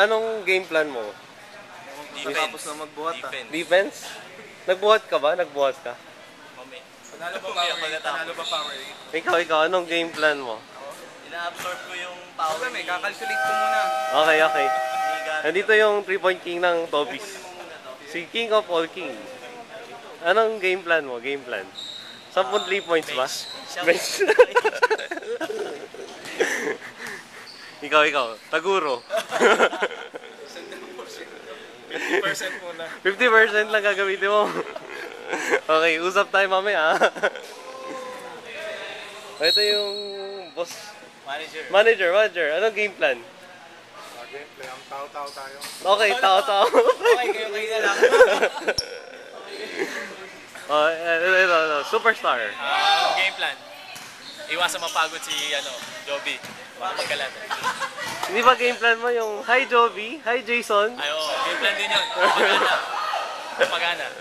Anong game plan mo? Tapos na magbuhat Defense? Nagbuhat ka ba? Nagbuhat ka? Panalo ba power? Ikaw, anong game plan mo? Ina-absorb ko yung power May kakalculate ko muna. Okay. Nandito yung 3-point king ng Tobis. Si King of all king. Anong game plan mo? Game plan? 10 3 points ba? Bench. ikaw. Taguro. 50% muna. 50% lang gagamitin mo. Okay, usap tayo mamaya. Ito yung boss. Manager. Anong game plan? Gameplay, ang tao-tao tayo. Okay, tao. Okay, kayo na lang. Ito, superstar. Game plan. Iwasan mapagod si Joby. Baka magkalat. Hindi ba game plan mo yung hi Joby, hi Jason? Ay, oo. Game plan din yun. Pagana.